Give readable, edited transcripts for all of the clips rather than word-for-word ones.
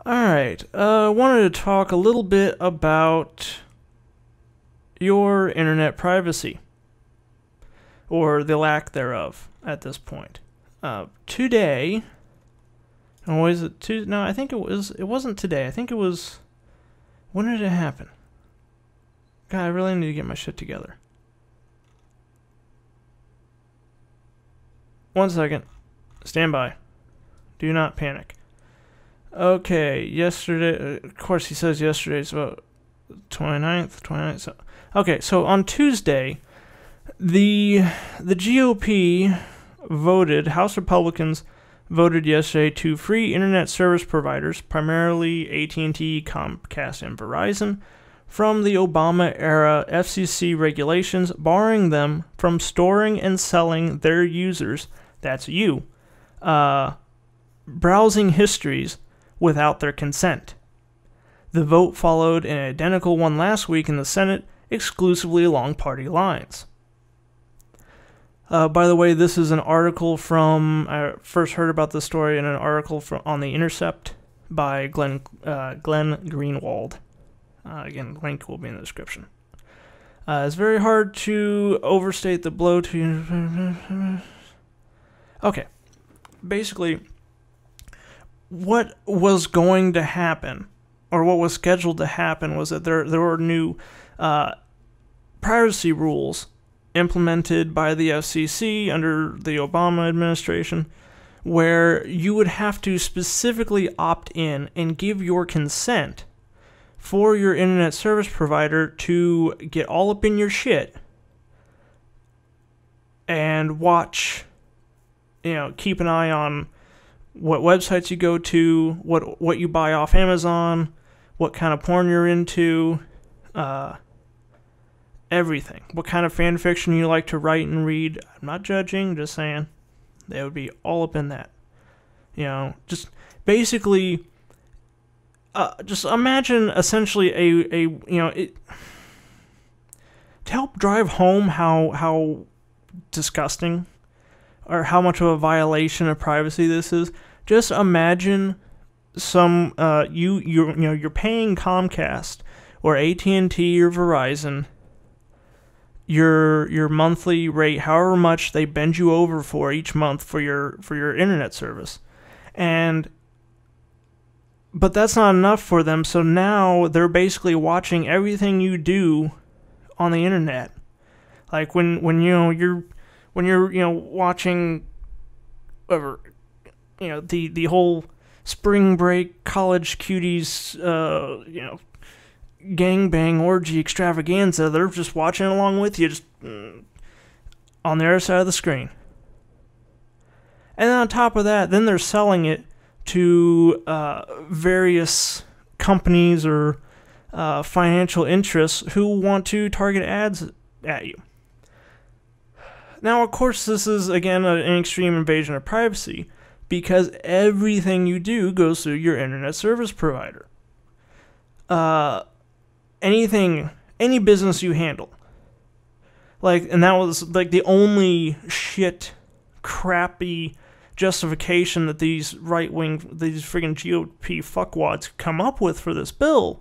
Alright, I wanted to talk a little bit about your internet privacy, or the lack thereof at this point. Today, or was it Tuesday? No, I think it wasn't today. I think it was, when did it happen? God, I really need to get my shit together. 1 second. Stand by. Do not panic. Okay, yesterday, of course he says yesterday, so 29th, so, okay, so on Tuesday, the GOP voted, House Republicans voted yesterday to free internet service providers, primarily AT&T, Comcast, and Verizon, from the Obama-era FCC regulations, barring them from storing and selling their users, that's you, browsing histories without their consent. The vote followed an identical one last week in the Senate, exclusively along party lines. By the way, this is an article from, I first heard about this story in an article on The Intercept by Glenn Greenwald. Again, link will be in the description. It's very hard to overstate the blow to you. Okay, basically, what was going to happen, or what was scheduled to happen, was that there were new privacy rules implemented by the FCC under the Obama administration, where you would have to specifically opt in and give your consent for your internet service provider to get all up in your shit and watch, keep an eye on what websites you go to, what you buy off Amazon, what kind of porn you're into, everything. What kind of fan fiction you like to write and read. I'm not judging, just saying. They would be all up in that. Just basically, just imagine essentially to help drive home how disgusting or how much of a violation of privacy this is. Just imagine you're paying Comcast or AT&T or Verizon your monthly rate, however much they bend you over for each month for your internet service, but that's not enough for them. So now they're basically watching everything you do on the internet, like when you're watching whatever, the whole spring break college cuties gangbang orgy extravaganza. They're just watching along with you, just on the other side of the screen. And then on top of that, then they're selling it to various companies or financial interests who want to target ads at you. Now, of course, this is, again, an extreme invasion of privacy, because everything you do goes through your internet service provider. Any business you handle. And that was, the only crappy justification that these these friggin' GOP fuckwads come up with for this bill,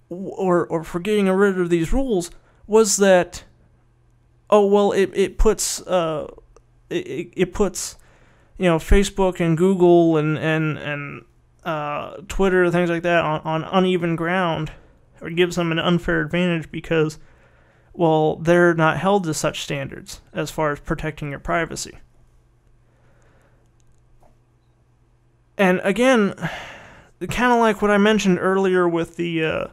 or for getting rid of these rules, was that, it puts Facebook and Google and Twitter, things like that, on uneven ground, or gives them an unfair advantage because, they're not held to such standards as far as protecting your privacy. And again, kind of like what I mentioned earlier with the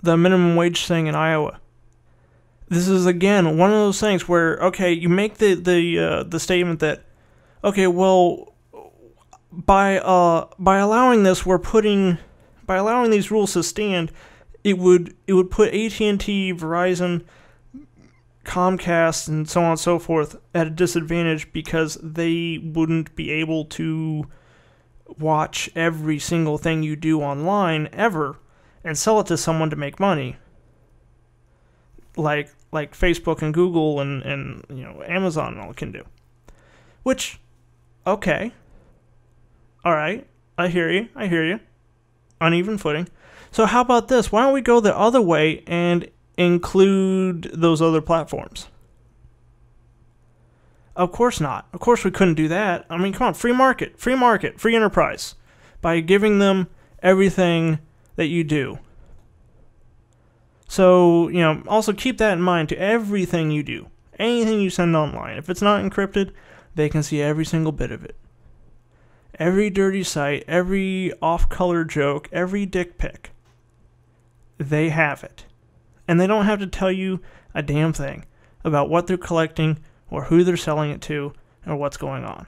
minimum wage thing in Iowa. This is, again, one of those things where, okay, you make the statement that, okay, by allowing this, by allowing these rules to stand, it would put AT&T, Verizon, Comcast, and so on and so forth at a disadvantage because they wouldn't be able to watch every single thing you do online ever and sell it to someone to make money. like Facebook and Google and Amazon and all can do. Which, okay, all right, I hear you. Uneven footing. So how about this? Why don't we go the other way and include those other platforms? Of course not. Of course we couldn't do that. I mean, come on, free market, free enterprise, by giving them everything that you do. So, also keep that in mind to everything you do. Anything you send online. If it's not encrypted, they can see every single bit of it. Every dirty site, every off-color joke, every dick pic. They have it. And they don't have to tell you a damn thing about what they're collecting or who they're selling it to or what's going on.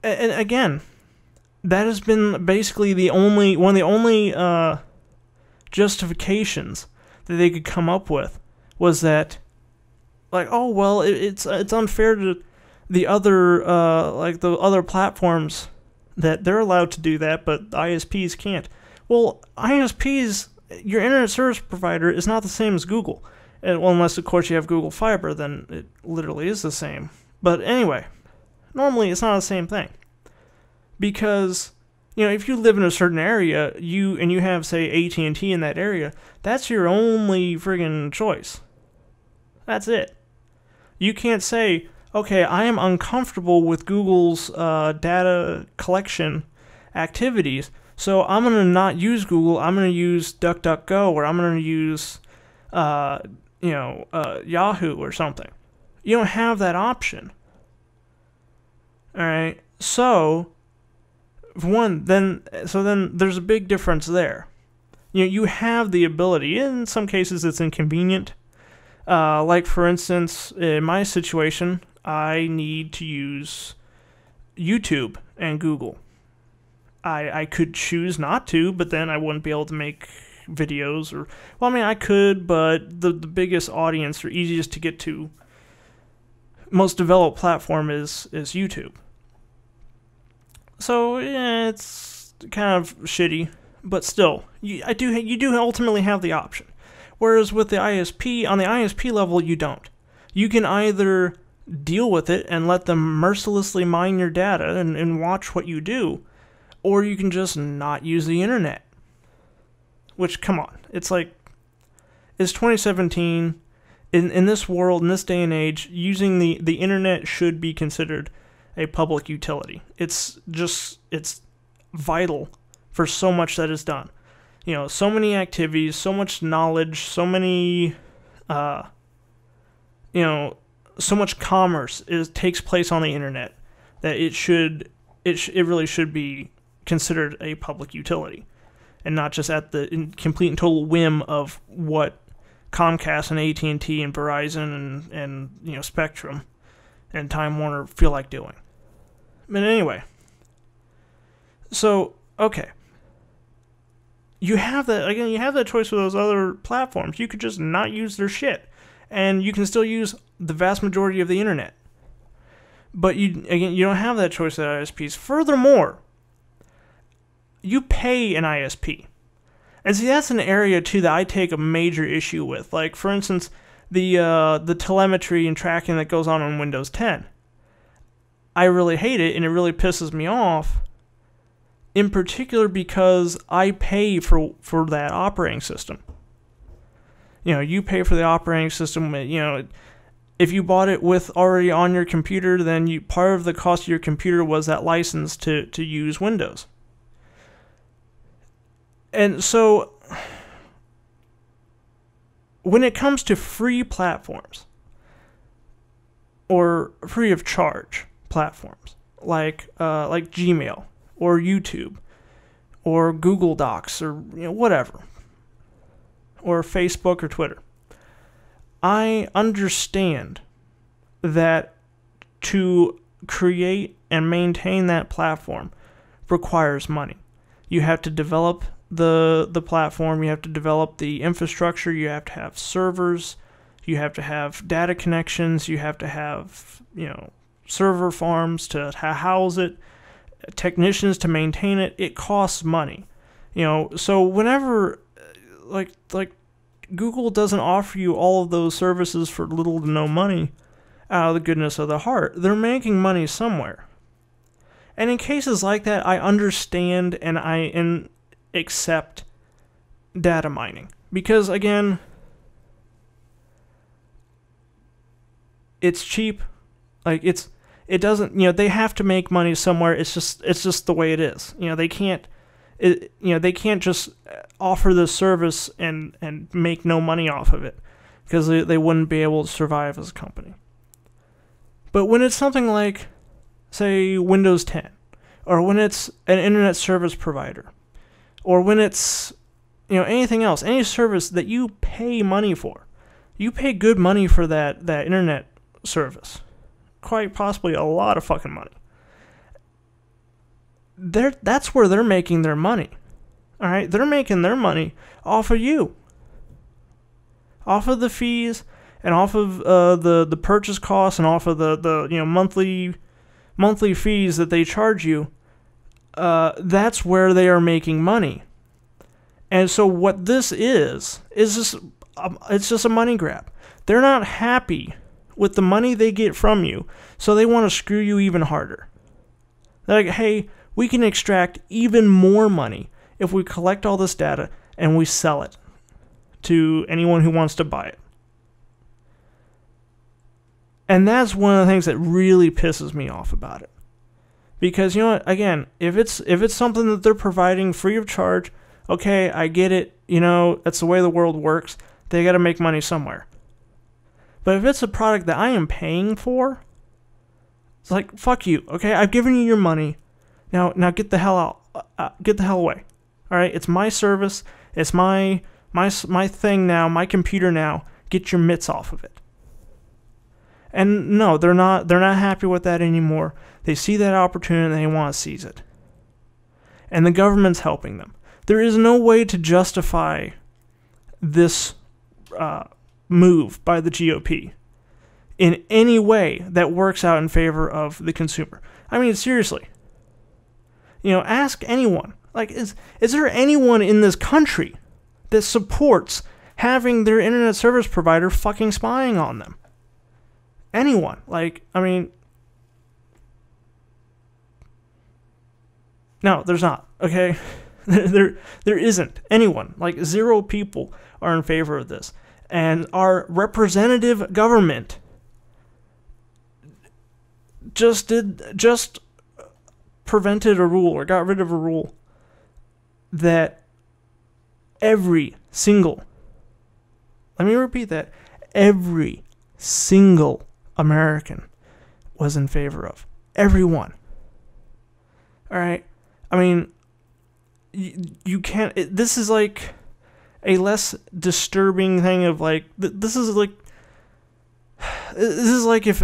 And again, that has been basically one of the only justifications that they could come up with was that, like, oh well, it's unfair to the other the other platforms that they're allowed to do that, but ISPs can't. Well, ISPs, your internet service provider, is not the same as Google. Well, unless of course you have Google Fiber, then it literally is the same. But anyway, normally it's not the same thing, because if you live in a certain area, you have, say, AT&T in that area, that's your only friggin' choice. That's it. You can't say, okay, I am uncomfortable with Google's data collection activities, so I'm going to not use Google, I'm going to use DuckDuckGo, or I'm going to use Yahoo or something. You don't have that option. Alright, so then there's a big difference there. You have the ability. In some cases, it's inconvenient. Like, for instance, in my situation, I need to use YouTube and Google. I could choose not to, but then I wouldn't be able to make videos. I could, but the biggest audience or easiest to get to, most developed platform is YouTube. So, yeah, it's kind of shitty, but still, you do ultimately have the option. Whereas with the ISP, on the ISP level, you don't. You can either deal with it and let them mercilessly mine your data and watch what you do, or you can just not use the internet. Which, come on, it's 2017. In this world, in this day and age, using the internet should be considered a public utility. It's vital for so much that is done. So many activities, so much knowledge, so many, so much commerce takes place on the internet that it really should be considered a public utility, and not just at the complete and total whim of what Comcast and AT&T and Verizon and Spectrum and Time Warner feel like doing. But anyway, so okay, you have that choice with those other platforms. You could just not use their shit, and you can still use the vast majority of the internet. But you don't have that choice with ISPs. Furthermore, you pay an ISP. And see, that's an area, too, that I take a major issue with. Like, for instance, the telemetry and tracking that goes on Windows 10. I really hate it, and it really pisses me off, in particular because I pay for that operating system. You pay for the operating system. If you bought it with already on your computer, then part of the cost of your computer was that license to use Windows. And so, when it comes to free platforms, or free of charge platforms, like Gmail, or YouTube, or Google Docs, or whatever, or Facebook or Twitter, I understand that to create and maintain that platform requires money. You have to develop the platform, you have to develop the infrastructure, you have to have servers, you have to have data connections, you have to have, server farms to house it, technicians to maintain it. It costs money. So whenever, like Google doesn't offer you all of those services for little to no money out of the goodness of the heart. They're making money somewhere. And in cases like that, I understand and I accept data mining. Because, again, it's cheap. Like, it doesn't, they have to make money somewhere. It's just the way it is. They can't just offer this service and make no money off of it, because they wouldn't be able to survive as a company. But when it's something like, say, Windows 10, or when it's an internet service provider, or when it's, anything else, any service that you pay money for, you pay good money for that internet service, quite possibly a lot of fucking money. That's where they're making their money. All right, they're making their money off of you, off of the fees, and off of the purchase costs, and off of the monthly fees that they charge you. That's where they are making money. And so what this is just it's just a money grab. They're not happy with the money they get from you, so they want to screw you even harder. They're like, hey, we can extract even more money if we collect all this data and we sell it to anyone who wants to buy it. And that's one of the things that really pisses me off about it. Because, again, if it's something that they're providing free of charge, okay, I get it, that's the way the world works. They got to make money somewhere. But if it's a product that I am paying for, it's like, fuck you, okay? I've given you your money. Now get the hell out. Get the hell away. All right? It's my service. It's my thing now, my computer now. Get your mitts off of it. And no, they're not happy with that anymore. They see that opportunity and they want to seize it. And the government's helping them. There is no way to justify this move by the GOP in any way that works out in favor of the consumer. I mean, seriously. Ask anyone. Like, is there anyone in this country that supports having their internet service provider fucking spying on them? Anyone. Like, I mean, no, there's not, okay? There isn't anyone. Like, 0 people are in favor of this. And our representative government just prevented a rule, or got rid of a rule, that every single American was in favor of. Everyone. All right? I mean, you can't... this is like a less disturbing thing of like... This is like if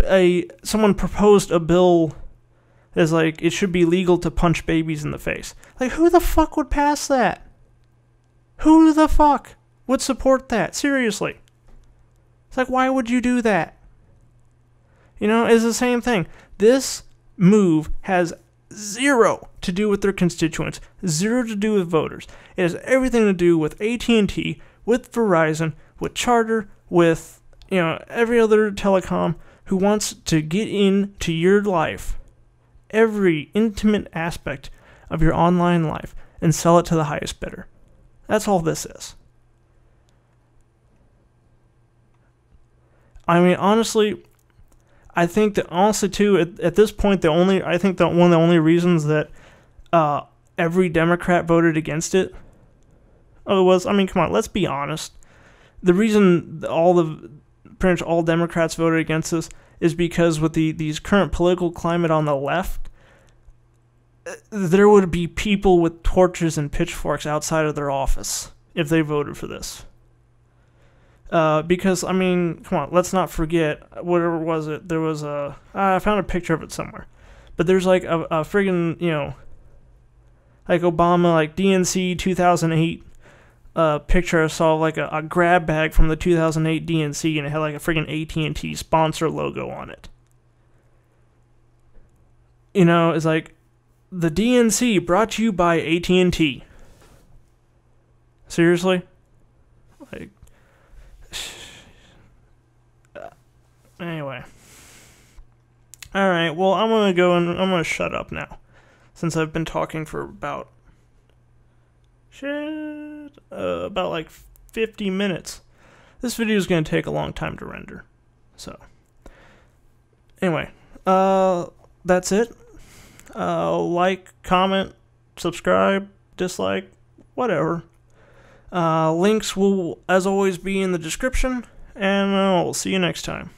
someone proposed a bill that's like, it should be legal to punch babies in the face. Like, who the fuck would pass that? Who the fuck would support that? Seriously. It's like, why would you do that? It's the same thing. This move has 0 to do with their constituents, 0 to do with voters. It has everything to do with AT&T, with Verizon, with Charter, with, every other telecom who wants to get into your life, every intimate aspect of your online life, and sell it to the highest bidder. That's all this is. I mean, honestly, I think that too, at this point, I think that one of the only reasons that every Democrat voted against it was, I mean, come on, let's be honest. The reason pretty much all Democrats voted against this is because with these current political climate on the left, there would be people with torches and pitchforks outside of their office if they voted for this. Because, I mean, come on, let's not forget, whatever was it, there was I found a picture of it somewhere, but there's like a friggin', like Obama, like DNC 2008 picture. I saw like a grab bag from the 2008 DNC, and it had like a friggin' AT&T sponsor logo on it. It's like, the DNC brought to you by AT&T. Seriously? Like, Anyway. Alright, well, I'm going to go and I'm going to shut up now. Since I've been talking for about like 50 minutes. This video is going to take a long time to render. So, anyway, that's it. Like, comment, subscribe, dislike, whatever. Links will, as always, be in the description, and we'll see you next time.